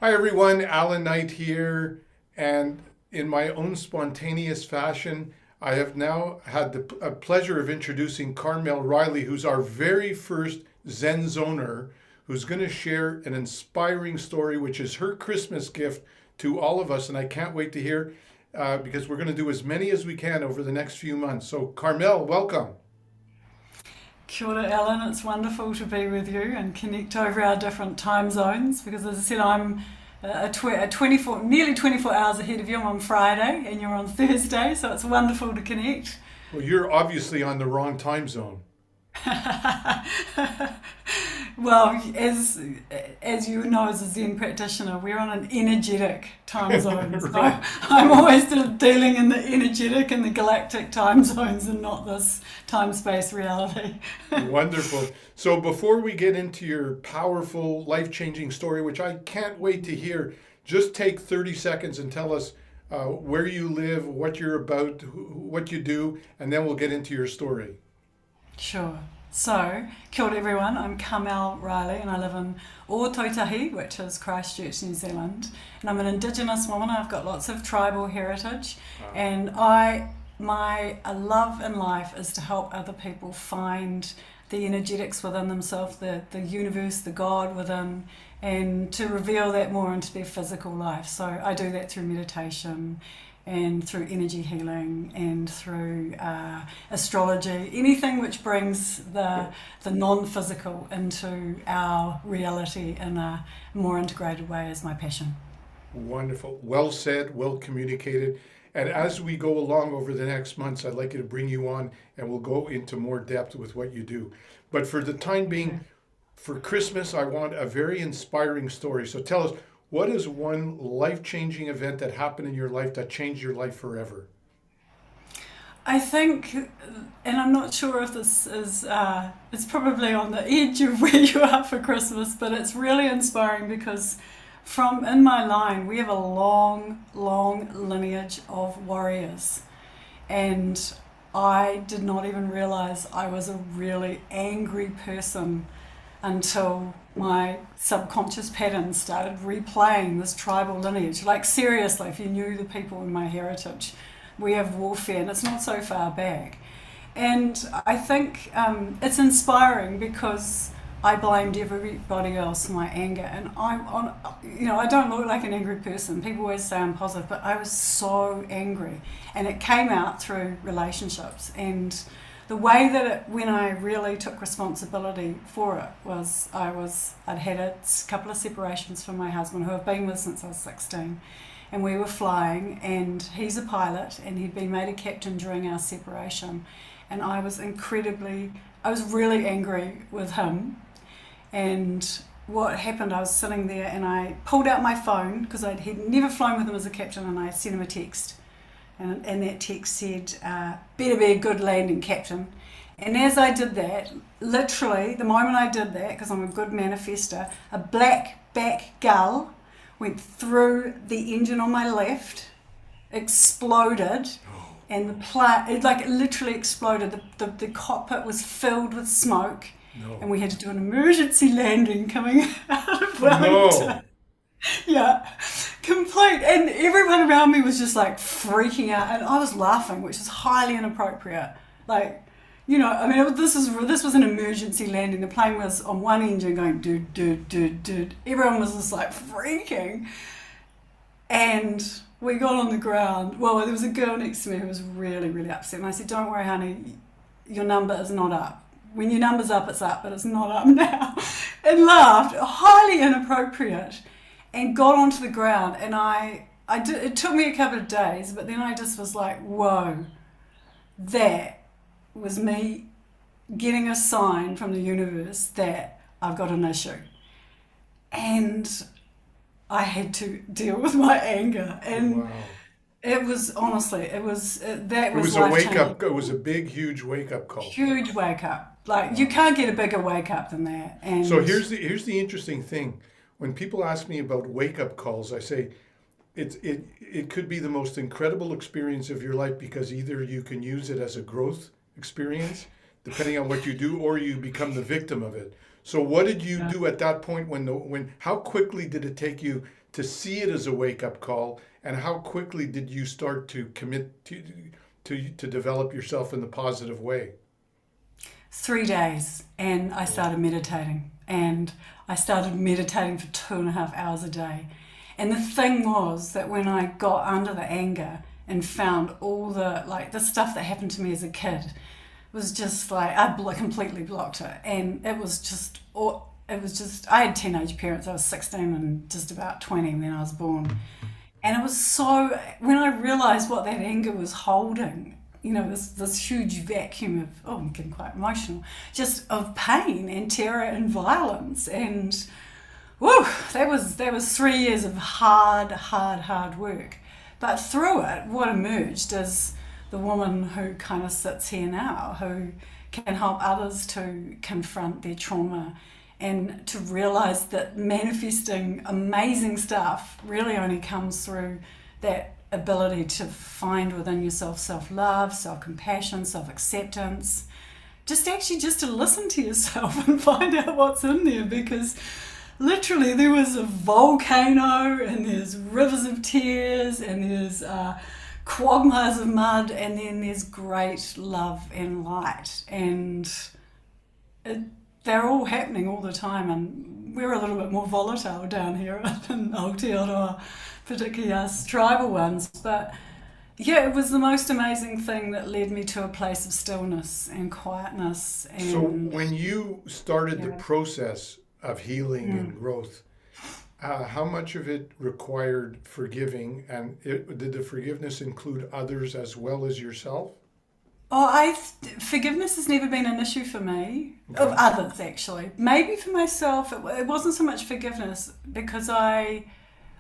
Hi everyone, Allan Knight here, and in my own spontaneous fashion, I have now had the pleasure of introducing Carmelle Riley, who's our very first Zen Zoner, who's going to share an inspiring story, which is her Christmas gift to all of us, and I can't wait to hear because we're going to do as many as we can over the next few months. So, Carmelle, welcome. Kia ora, Allan. It's wonderful to be with you and connect over our different time zones because, as I said, I'm a 24, nearly 24 hours ahead of you. I'm on Friday and you're on Thursday, so it's wonderful to connect. Well, you're obviously on the wrong time zone. Well, as you know, as a Zen practitioner, we're on an energetic time zone. So Right. I'm always dealing in the energetic and the galactic time zones and not this time space reality. Wonderful. So before we get into your powerful, life-changing story, which I can't wait to hear, just take 30 seconds and tell us where you live, what you're about, what you do, and then we'll get into your story. Sure. So, kia ora everyone, I'm Carmelle Riley and I live in Ōtautahi, which is Christchurch, New Zealand. And I'm an Indigenous woman. I've got lots of tribal heritage. And my love in life is to help other people find the energetics within themselves, the universe, the God within, and to reveal that more into their physical life. So I do that through meditation and through energy healing and through astrology, anything which brings the non-physical into our reality in a more integrated way is my passion. Wonderful. Well said, well communicated. And as we go along over the next months, I'd like to bring you on and we'll go into more depth with what you do. But for the time being, for Christmas, I want a very inspiring story. So tell us, what is one life-changing event that happened in your life that changed your life forever? I think, and I'm not sure if this is, it's probably on the edge of where you are for Christmas, but it's really inspiring because from in my line, we have a long, long lineage of warriors. And I did not even realize I was a really angry person until my subconscious patterns started replaying this tribal lineage. Like, seriously, if you knew the people in my heritage, we have warfare, and it's not so far back. And I think it's inspiring because I blamed everybody else for my anger, and I don't look like an angry person. People always say I'm positive, but I was so angry, and it came out through relationships. And the way that when I really took responsibility for it was I'd had a couple of separations from my husband, who I've been with since I was 16, and we were flying, and he's a pilot, and he'd been made a captain during our separation, and I was really angry with him. And what happened, I was sitting there and I pulled out my phone because he'd never flown with him as a captain, and I sent him a text. And that text said, better be a good landing captain. And as I did that, literally, the moment I did that, because I'm a good manifester, a black back gull went through the engine on my left, exploded, and it literally exploded. The cockpit was filled with smoke, No. and we had to do an emergency landing coming out of Oh Wellington. no. Yeah, complete. And everyone around me was just like freaking out, and I was laughing, which is highly inappropriate. Like, I mean, this was an emergency landing. The plane was on one engine going do do do do. Everyone was just like freaking, and we got on the ground. Well, there was a girl next to me who was really really upset, and I said, "Don't worry, honey, your number is not up. When your number's up, it's up, but it's not up now." And laughed, highly inappropriate, and got onto the ground. And I did. It took me a couple of days, but then I just was like, "Whoa, that was me getting a sign from the universe that I've got an issue." And I had to deal with my anger, and Wow. it was honestly, that It was was a life wake changing. up. It was a big, huge wake up call. Huge wake up. Like, you Wow. can't get a bigger wake up than that. So And here's the interesting thing. When people ask me about wake up calls, I say it could be the most incredible experience of your life because either you can use it as a growth experience, depending on what you do, or you become the victim of it. So what did you yeah. do at that point when how quickly did it take you to see it as a wake-up call, and how quickly did you start to commit to develop yourself in the positive way? 3 days, and I started meditating, and I started meditating for 2.5 hours a day. And the thing was that when I got under the anger and found all the stuff that happened to me as a kid, was just like completely blocked it, and it was just I had teenage parents. I was 16 and just about 20 when I was born, and it was so, when I realized what that anger was holding, this huge vacuum of, oh, I'm getting quite emotional, just of pain and terror and violence, and whew, that was 3 years of hard work. But through it, what emerged is the woman who kind of sits here now, who can help others to confront their trauma and to realize that manifesting amazing stuff really only comes through that ability to find within yourself self-love, self-compassion, self-acceptance. Just to listen to yourself and find out what's in there, because literally there was a volcano, and there's rivers of tears, and there's quagmires of mud, and then there's great love and light, and they're all happening all the time. And we're a little bit more volatile down here in Aotearoa, particularly us tribal ones. But yeah, it was the most amazing thing that led me to a place of stillness and quietness. And So when you started the yeah. process of healing and growth, how much of it required forgiving, and did the forgiveness include others as well as yourself? Oh, forgiveness has never been an issue for me, of Okay. others actually. Maybe for myself, it wasn't so much forgiveness, because I've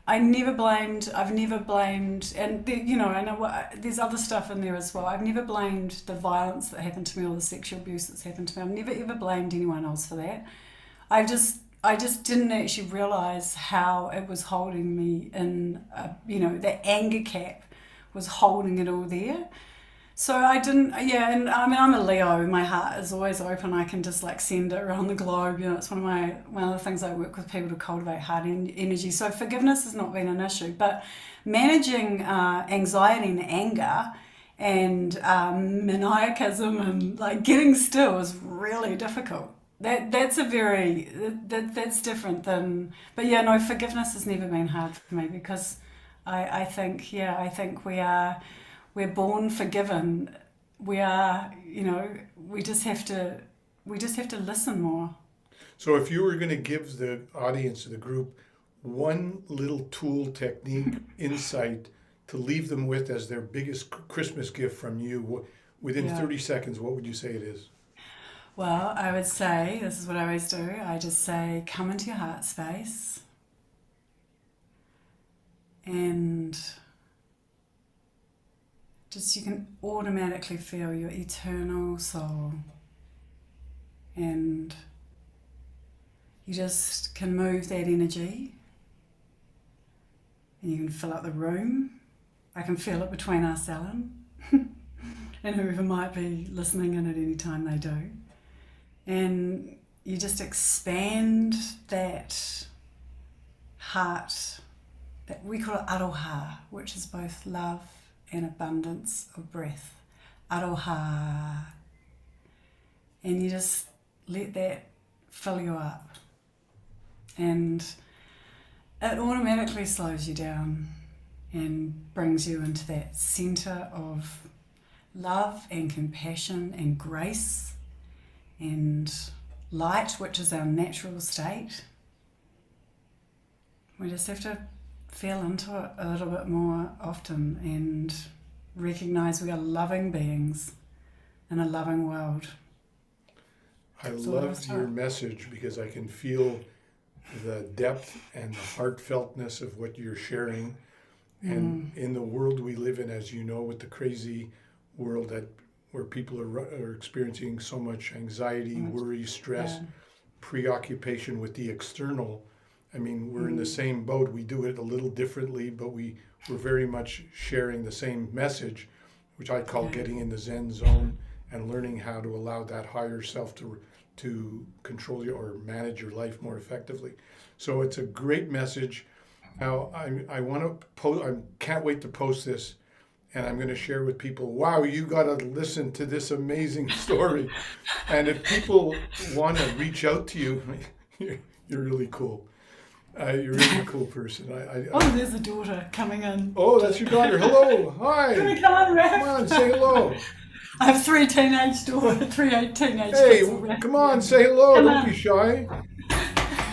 never blamed, and I know there's other stuff in there as well. I've never blamed the violence that happened to me or the sexual abuse that's happened to me. I've never ever blamed anyone else for that. I just didn't actually realize how it was holding me in, the anger cap was holding it all there. So I didn't, yeah, and I mean, I'm a Leo. My heart is always open. I can just send it around the globe. It's one of the things I work with people to cultivate heart energy. So forgiveness has not been an issue, but managing anxiety and anger and maniacism and getting still is really difficult. That's different than, but yeah, no, forgiveness has never been hard for me, because I think we're born forgiven. We are, we just have to listen more. So if you were going to give the audience, the group, one little tool, technique, insight to leave them with as their biggest Christmas gift from you, within Yeah. 30 seconds, what would you say it is? Well, I would say, this is what I always do. I just say, come into your heart space, and just you can automatically feel your eternal soul, and you just can move that energy, and you can fill up the room. I can feel it between us, Allan, and whoever might be listening in at any time they do. And you just expand that heart, that we call it aroha, which is both love and abundance of breath. Aroha. And you just let that fill you up. And it automatically slows you down and brings you into that center of love and compassion and grace and light, which is our natural state. We just have to feel into it a little bit more often and recognize we are loving beings in a loving world. I So what love was your that? message, because I can feel the depth and the heartfeltness of what you're sharing. And in the world we live in, as you know, with the crazy world where people are experiencing so much anxiety, worry, stress, Yeah. preoccupation with the external. I mean, we're in the same boat. We do it a little differently, but we're very much sharing the same message, which I call Yeah. getting in the Zen zone and learning how to allow that higher self to control you or manage your life more effectively. So it's a great message. Now, I want to post, I can't wait to post this, and I'm going to share with people, wow, you got to listen to this amazing story. And if people want to reach out to you, you're really cool. You're really a cool person. Oh, there's a daughter coming in. Oh, that's your daughter. Hello. Hi. Come on, Raph. Come on, say hello. I have three teenage Hey, kids already. come on, say hello. Come Don't on. be shy.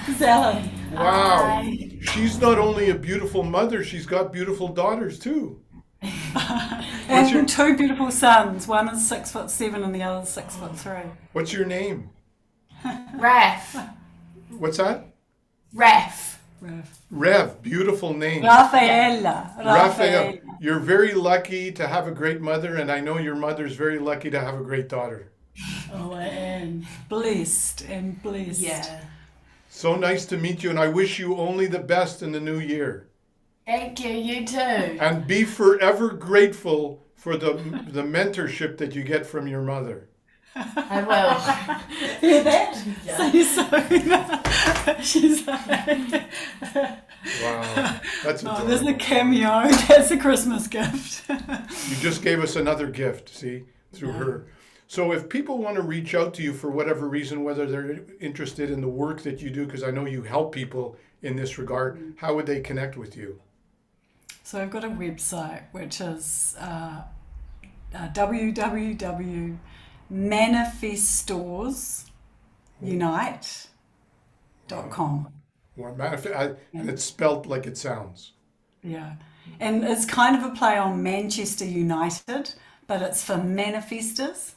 It's Allan. Wow. Hi. She's not only a beautiful mother, she's got beautiful daughters too. And your- two beautiful sons. One is 6'7" and the other is 6'3". What's your name? Raf. What's that? Raf. Raph. Rev. Beautiful name. Rafaela. Raphael. You're very lucky to have a great mother, and I know your mother's very lucky to have a great daughter. Oh, I am blessed and blessed. Yeah. So nice to meet you, and I wish you only the best in the new year. Thank you. You too. And be forever grateful for the mentorship that you get from your mother. I will. Hear that? Yeah. So she's like, Wow, that's oh, there's adorable. a cameo. That's a Christmas gift. You just gave us another gift, see, through her. So if people want to reach out to you for whatever reason, whether they're interested in the work that you do, because I know you help people in this regard, how would they connect with you? So I've got a website which is www.manifestorsunite.com. And it's spelt like it sounds. Yeah. And it's kind of a play on Manchester United, but it's for manifestors.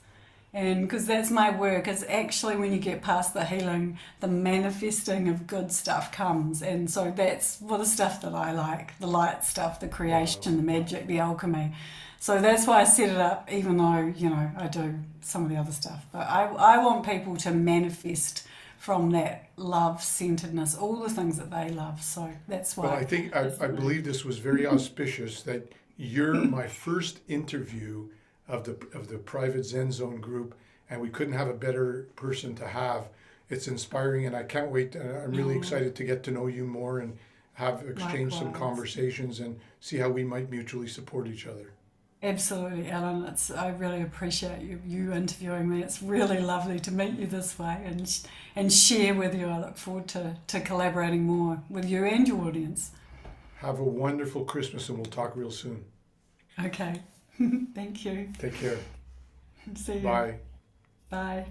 And because that's my work, is actually when you get past the healing, the manifesting of good stuff comes. And so that's the stuff that I like, the light stuff, the creation, the magic, the alchemy. So that's why I set it up, even though, I do some of the other stuff. But I want people to manifest from that love-centeredness, all the things that they love. So that's why. Well, I think I believe this was very auspicious that you're my first interview of the private Zen Zone group, and we couldn't have a better person to have. It's inspiring, and I can't wait. I'm really excited to get to know you more and have exchange some Likewise. conversations and see how we might mutually support each other. Absolutely, Allan. I really appreciate you interviewing me. It's really lovely to meet you this way and share with you. I look forward to collaborating more with you and your audience. Have a wonderful Christmas, and we'll talk real soon. Okay. Thank you. Take care. See you. Bye. Bye.